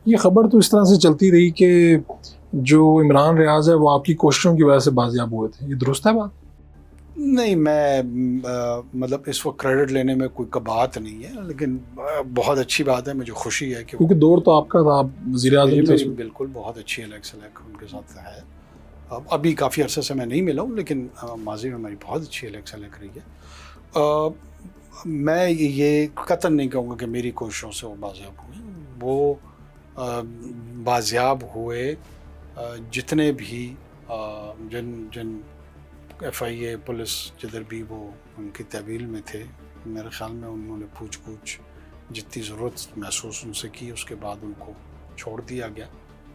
یہ خبر تو اس طرح سے چلتی رہی کہ جو عمران ریاض ہے وہ آپ کی کوششوں کی وجہ سے بازیاب ہوئے تھے، یہ درست ہے بات؟ نہیں، میں مطلب اس وقت کریڈٹ لینے میں کوئی بات نہیں ہے، لیکن بہت اچھی بات ہے، مجھے خوشی ہے کہ کیونکہ دور تو آپ کا تھا، آپ وزیر اعظم تھے. بالکل بہت اچھی الیکس ان کے ساتھ ہے. ابھی کافی عرصے سے میں نہیں ملا ہوں، لیکن ماضی میں ہماری بہت اچھی الیکس رہی ہے. میں یہ قطعاً نہیں کہوں گا کہ میری کوششوں سے وہ بازیاب ہوئے. وہ بازیاب ہوئے جتنے بھی جن ایف آئی اے پولیس جدھر بھی وہ ان کی تحویل میں تھے، میرے خیال میں انہوں نے پوچھ گچھ جتنی ضرورت محسوس ان سے کی، اس کے بعد ان کو چھوڑ دیا گیا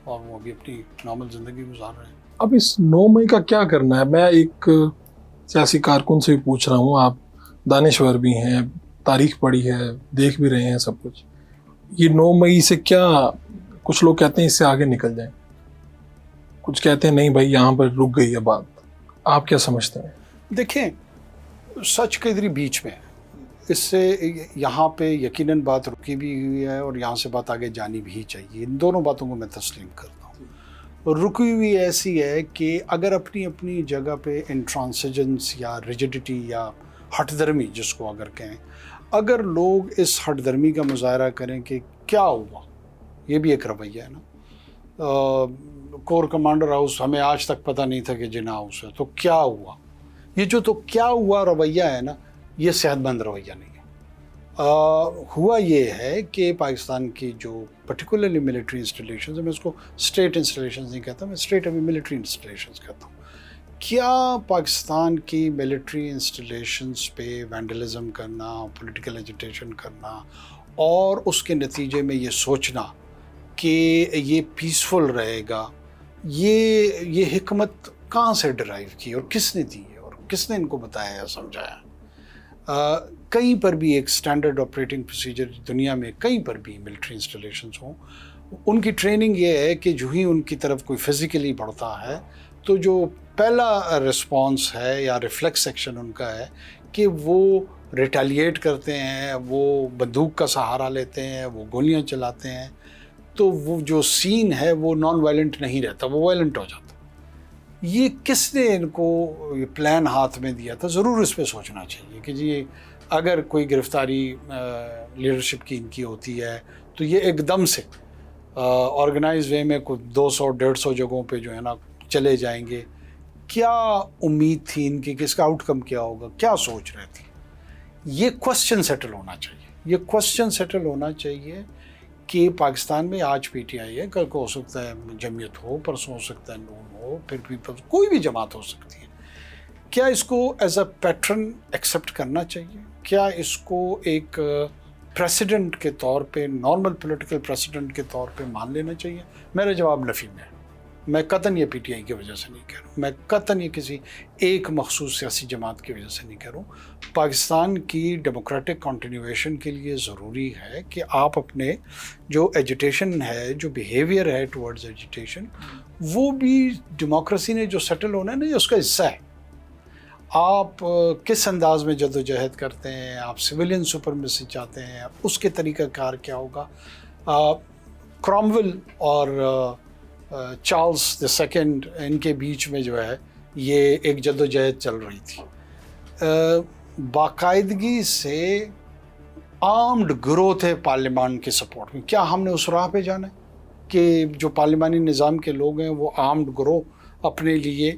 اور وہ ابھی اپنی نارمل زندگی گزار رہے ہیں. اب اس 9 مئی کا کیا کرنا ہے؟ میں ایک سیاسی کارکن سے بھی پوچھ رہا ہوں، آپ دانشور بھی ہیں، تاریخ پڑھی ہے، دیکھ بھی رہے ہیں سب کچھ. یہ 9 مئی سے کیا، کچھ لوگ کہتے ہیں اس سے آگے نکل جائیں، کچھ کہتے ہیں نہیں بھائی یہاں پر رک گئی ہے بات. آپ کیا سمجھتے ہیں؟ دیکھیں، سچ کے ادھر بیچ میں اس سے یہاں پہ یقیناً بات رکی بھی ہوئی ہے اور یہاں سے بات آگے جانی بھی چاہیے. ان دونوں باتوں کو میں تسلیم کرتا ہوں. رکی ہوئی ایسی ہے کہ اگر اپنی اپنی جگہ پہ انٹرانسیجنس یا ریجڈیٹی یا ہٹ درمی جس کو اگر کہیں، اگر لوگ اس ہٹ درمی کا مظاہرہ کریں کہ کیا ہوا، یہ بھی ایک رویہ ہے نا. کور کمانڈر ہاؤس ہمیں آج تک پتہ نہیں تھا کہ جنا ہاؤس ہے، تو کیا ہوا، یہ جو تو کیا ہوا رویہ ہے نا، یہ صحت مند رویہ نہیں ہے. ہوا یہ ہے کہ پاکستان کی جو پرٹیکولرلی ملٹری انسٹالیشنز، میں اس کو اسٹیٹ انسٹالیشنز نہیں کہتا، میں اسٹیٹ ابھی ملٹری انسٹالیشنز کہتا ہوں. کیا پاکستان کی ملٹری انسٹالیشنز پہ وینڈلزم کرنا، پولیٹیکل ایجیٹیشن کرنا اور اس کے نتیجے میں یہ سوچنا کہ یہ پیسفل رہے گا، یہ حکمت کہاں سے ڈرائیو کی اور کس نے دی ہے اور کس نے ان کو بتایا یا سمجھایا؟ کہیں پر بھی ایک سٹینڈرڈ آپریٹنگ پروسیجر دنیا میں کہیں پر بھی ملٹری انسٹالیشنز ہوں، ان کی ٹریننگ یہ ہے کہ جو ہی ان کی طرف کوئی فزیکلی بڑھتا ہے تو جو پہلا رسپانس ہے یا ریفلیکس ایکشن ان کا ہے کہ وہ ریٹیلیٹ کرتے ہیں، وہ بندوق کا سہارا لیتے ہیں، وہ گولیاں چلاتے ہیں. تو وہ جو سین ہے وہ نان وائلنٹ نہیں رہتا، وہ وائلنٹ ہو جاتا. یہ کس نے ان کو یہ پلان ہاتھ میں دیا تھا؟ ضرور اس پہ سوچنا چاہیے کہ جی اگر کوئی گرفتاری لیڈرشپ کی ان کی ہوتی ہے تو یہ ایک دم سے آرگنائز وے میں کوئی 200-150 جگہوں پہ جو ہے نا چلے جائیں گے. کیا امید تھی ان کی کہ اس کا آؤٹ کم کیا ہوگا، کیا سوچ رہے تھے؟ یہ کوسچن سیٹل ہونا چاہیے. یہ کوسچن سیٹل ہونا چاہیے کہ پاکستان میں آج پی ٹی آئی ہے، کل کو ہو سکتا ہے جمعیت ہو، پرسوں ہو سکتا ہے نون ہو، پھر پیپلز، کوئی بھی جماعت ہو سکتی ہے. کیا اس کو ایز اے پیٹرن ایکسیپٹ کرنا چاہیے؟ کیا اس کو ایک پریسیڈنٹ کے طور پہ، نارمل پولیٹیکل پریسیڈنٹ کے طور پہ مان لینا چاہیے؟ میرا جواب نفی میں ہے. میں قطعاً یہ پی ٹی آئی کی وجہ سے نہیں کہہ رہا ہوں، میں قطعاً یہ کسی ایک مخصوص سیاسی جماعت کی وجہ سے نہیں کہہ رہا ہوں. پاکستان کی ڈیموکریٹک کنٹینیویشن کے لیے ضروری ہے کہ آپ اپنے جو ایجیٹیشن ہے، جو بیہیویئر ہے ٹورڈز ایجیٹیشن، وہ بھی ڈیموکریسی نے جو سیٹل ہونا ہے نا، یہ اس کا حصہ ہے. آپ کس انداز میں جد و جہد کرتے ہیں، آپ سویلین سپرمیسی چاہتے ہیں، اس کے طریقہ کار کیا ہوگا. کرامویل اور چارلز دی سیکنڈ، ان کے بیچ میں جو ہے یہ ایک جد و جہد چل رہی تھی. باقاعدگی سے آرمڈ گروہ تھے پارلیمان کے سپورٹ میں. کیا ہم نے اس راہ پہ جانا ہے کہ جو پارلیمانی نظام کے لوگ ہیں وہ آرمڈ گروہ اپنے لیے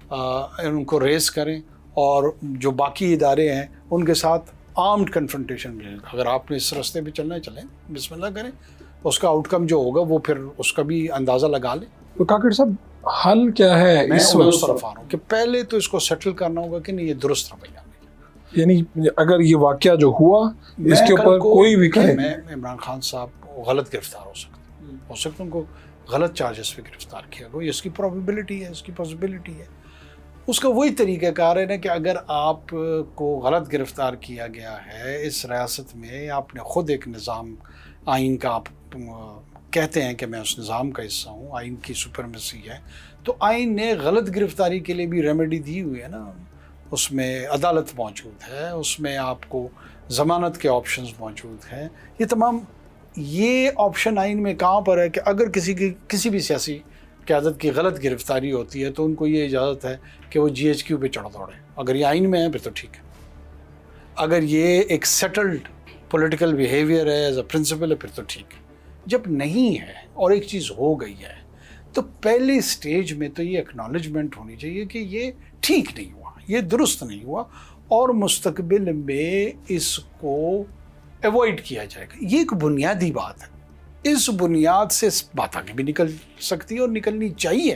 ان کو ریز کریں اور جو باقی ادارے ہیں ان کے ساتھ آرمڈ کنفرنٹیشن ملے؟ اگر آپ نے اس راستے پہ چلنا ہے چلیں، بسم اللہ کریں، اس کا آؤٹ کم جو ہوگا وہ پھر اس کا بھی اندازہ لگا لیں. تو کاکڑ صاحب حل کیا ہے اس میں وقت؟ اس طرف آ رہا ہوں کہ پہلے تو اس کو سیٹل کرنا ہوگا کہ نہیں یہ درست رویہ نہیں. یعنی اگر یہ واقعہ جو ہوا اس کے اوپر کوئی بھی کہے، میں عمران خان صاحب غلط گرفتار ہو سکتے ان کو غلط چارجز پہ گرفتار کیا گیا، اس کی پروبیبلٹی ہے، اس کی پاسبلٹی ہے. اس کا وہی طریقہ کار ہے نا کہ اگر آپ کو غلط گرفتار کیا گیا ہے اس ریاست میں، آپ نے خود ایک نظام، آئین کا آپ کہتے ہیں کہ میں اس نظام کا حصہ ہوں، آئین کی سپرمیسی ہے، تو آئین نے غلط گرفتاری کے لیے بھی ریمیڈی دی ہوئی ہے نا. اس میں عدالت موجود ہے، اس میں آپ کو ضمانت کے آپشنز موجود ہیں. یہ تمام یہ آپشن آئین میں کہاں پر ہے کہ اگر کسی بھی سیاسی قیادت کی غلط گرفتاری ہوتی ہے تو ان کو یہ اجازت ہے کہ وہ GHQ پہ چڑھ دوڑیں. اگر یہ آئین میں ہے پھر تو ٹھیک ہے. اگر یہ ایک سیٹلڈ پولیٹیکل بیہیویئر ہے ایز اے پرنسپل ہے پھر تو ٹھیک ہے. جب نہیں ہے اور ایک چیز ہو گئی ہے تو پہلی سٹیج میں تو یہ اکنالجمنٹ ہونی چاہیے کہ یہ ٹھیک نہیں ہوا, یہ درست نہیں ہوا, اور مستقبل میں اس کو ایوائڈ کیا جائے گا. یہ ایک بنیادی بات ہے. اس بنیاد سے بات آگے بھی نکل سکتی ہے اور نکلنی چاہیے.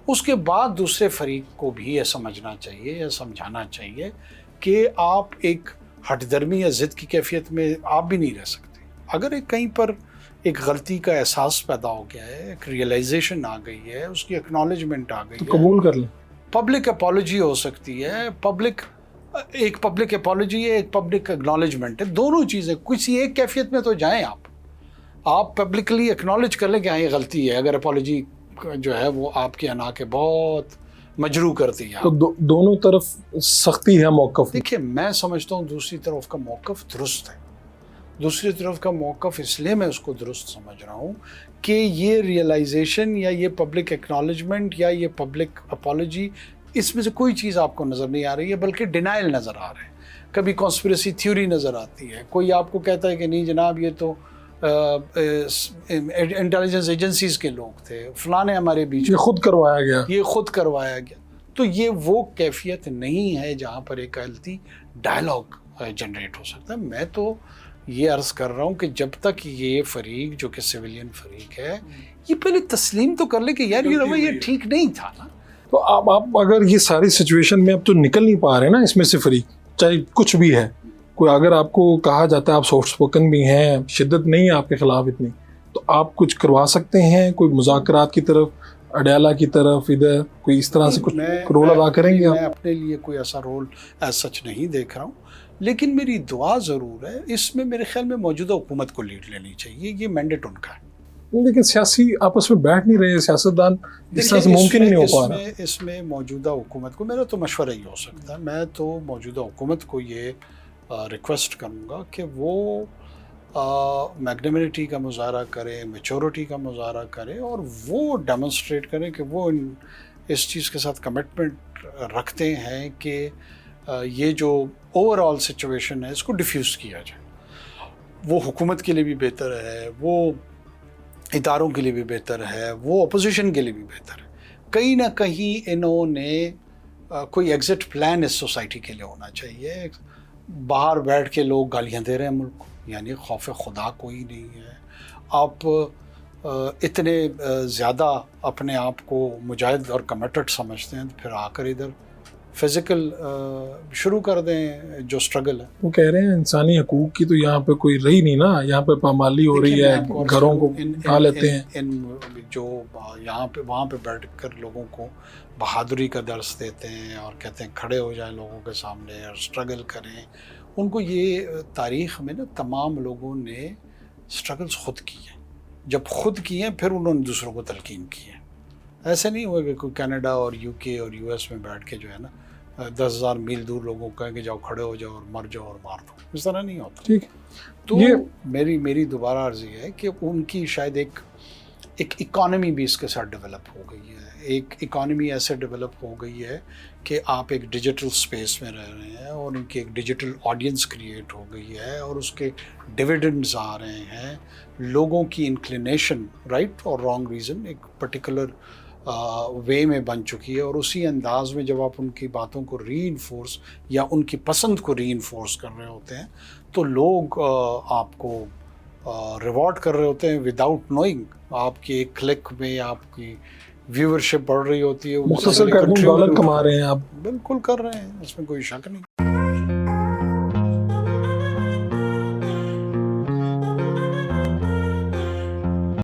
اس کے بعد دوسرے فریق کو بھی یہ سمجھنا چاہیے یا سمجھانا چاہیے کہ آپ ایک ہٹ درمی یا ضد کی کیفیت میں آپ بھی نہیں رہ سکتے. اگر ایک کہیں پر ایک غلطی کا احساس پیدا ہو گیا ہے, ایک ریئلائزیشن آ گئی ہے, اس کی اکنالجمنٹ آ گئی تو ہے, قبول کر لیں. پبلک اپالوجی ہو سکتی ہے. ایک پبلک اپالوجی ہے, ایک پبلک اکنالجمنٹ ہے. دونوں چیزیں کسی ایک کیفیت میں تو جائیں. آپ پبلکلی اکنالج کر لیں کہ ہاں یہ غلطی ہے, اگر اپالوجی جو ہے وہ آپ کے انا کے بہت مجروح کرتی ہے. تو دونوں طرف سختی ہے موقف. دیکھیے میں سمجھتا ہوں دوسری طرف کا موقف درست ہے. دوسری طرف کا موقف اس لیے میں اس کو درست سمجھ رہا ہوں کہ یہ ریئلائزیشن یا یہ پبلک ایکنالجمنٹ یا یہ پبلک اپالوجی, اس میں سے کوئی چیز آپ کو نظر نہیں آ رہی ہے بلکہ ڈینائل نظر آ رہا ہے. کبھی کانسپریسی تھیوری نظر آتی ہے. کوئی آپ کو کہتا ہے کہ نہیں جناب یہ تو انٹیلیجنس ایجنسیز کے لوگ تھے, فلاں نے ہمارے بیچ یہ خود کروایا گیا, یہ خود کروایا گیا. تو یہ وہ کیفیت نہیں ہے جہاں پر ایک ہیلتھی ڈائلاگ جنریٹ ہو سکتا ہے. میں تو یہ عرض کر رہا ہوں کہ جب تک یہ فریق جو کہ سویلین فریق ہے یہ پہلے تسلیم تو کر لے کہ یار یہ رویہ ٹھیک نہیں تھا نا. تو آپ اگر یہ ساری سچویشن میں اب تو نکل نہیں پا رہے نا اس میں سے فریق, چاہے کچھ بھی ہے, کوئی اگر آپ کو کہا جاتا ہے آپ سافٹ اسپوکن بھی ہیں, شدت نہیں ہے آپ کے خلاف اتنی, تو آپ کچھ کروا سکتے ہیں, کوئی مذاکرات کی طرف, اڈیالہ کی طرف, ادھر کوئی اس طرح سے کچھ رول ادا کریں گے؟ میں اپنے لیے کوئی ایسا رول ایز سچ نہیں دیکھ رہا ہوں, لیکن میری دعا ضرور ہے. اس میں میرے خیال میں موجودہ حکومت کو لیڈ لینی چاہیے, یہ مینڈیٹ ان کا ہے. لیکن سیاسی آپس میں بیٹھ نہیں رہے, سیاستدان اس طرح سے ممکن ہی نہیں ہو پا رہا. اس میں موجودہ حکومت کو, میرا تو مشورہ ہی ہو سکتا ہے, میں تو موجودہ حکومت کو یہ ریکویسٹ کروں گا کہ وہ میگنیمٹی کا مظاہرہ کرے, میچورٹی کا مظاہرہ کرے, اور وہ ڈیمونسٹریٹ کریں کہ وہ اس چیز کے ساتھ کمٹمنٹ رکھتے ہیں کہ یہ جو اوور آل سچویشن ہے اس کو ڈیفیوز کیا جائے. وہ حکومت کے لیے بھی بہتر ہے, وہ اداروں کے لیے بھی بہتر ہے, وہ اپوزیشن کے لیے بھی بہتر ہے. کہیں نہ کہیں انہوں نے کوئی ایگزٹ پلان اس سوسائٹی کے لیے ہونا چاہیے. باہر بیٹھ کے لوگ گالیاں دے رہے ہیں ملک کو, یعنی خوف خدا کوئی نہیں ہے. آپ اتنے زیادہ اپنے آپ کو مجاہد اور کمیٹڈ سمجھتے ہیں تو پھر آ کر ادھر فزیکل شروع کر دیں جو سٹرگل ہے. وہ کہہ رہے ہیں انسانی حقوق کی تو یہاں پہ کوئی رہی نہیں نا, یہاں پہ پامالی ہو رہی ہے, گھروں کو کھا لیتے ہیں. ان جو یہاں پہ وہاں پہ بیٹھ کر لوگوں کو بہادری کا درس دیتے ہیں اور کہتے ہیں کھڑے ہو جائیں لوگوں کے سامنے اور سٹرگل کریں, ان کو یہ تاریخ میں نا تمام لوگوں نے سٹرگلز خود کی ہیں. جب خود کی ہیں پھر انہوں نے دوسروں کو تلقین کی ہے. ایسے نہیں ہوا کہ کوئی کینیڈا اور UK اور US میں بیٹھ کے جو ہے نا 10,000 میل دور لوگوں کو کہیں کہ جاؤ کھڑے ہو جاؤ اور مر جاؤ اور مار دو, اس طرح نہیں ہوتا. ٹھیک. تو میری دوبارہ عرض یہ ہے کہ ان کی شاید ایک اکانومی بھی اس کے ساتھ ڈیولپ ہو گئی ہے. ایک اکانومی ایسے ڈیولپ ہو گئی ہے کہ آپ ایک ڈیجیٹل سپیس میں رہ رہے ہیں اور ان کی ایک ڈیجیٹل آڈینس کریٹ ہو گئی ہے اور اس کے ڈویڈنڈز آ رہے ہیں. لوگوں کی انکلینیشن رائٹ اور رانگ ریزن ایک پرٹیکولر وے میں بن چکی ہے, اور اسی انداز میں جب آپ ان کی باتوں کو ری انفورس یا ان کی پسند کو ری انفورس کر رہے ہوتے ہیں تو لوگ آپ کو ریوارڈ کر رہے ہوتے ہیں وداؤٹ نوئنگ. آپ کی ایک کلک میں آپ کی ویورشپ بڑھ رہی ہوتی ہے, مختصر $1 کما رہے ہیں آپ. بالکل کر رہے ہیں, اس میں کوئی شک نہیں.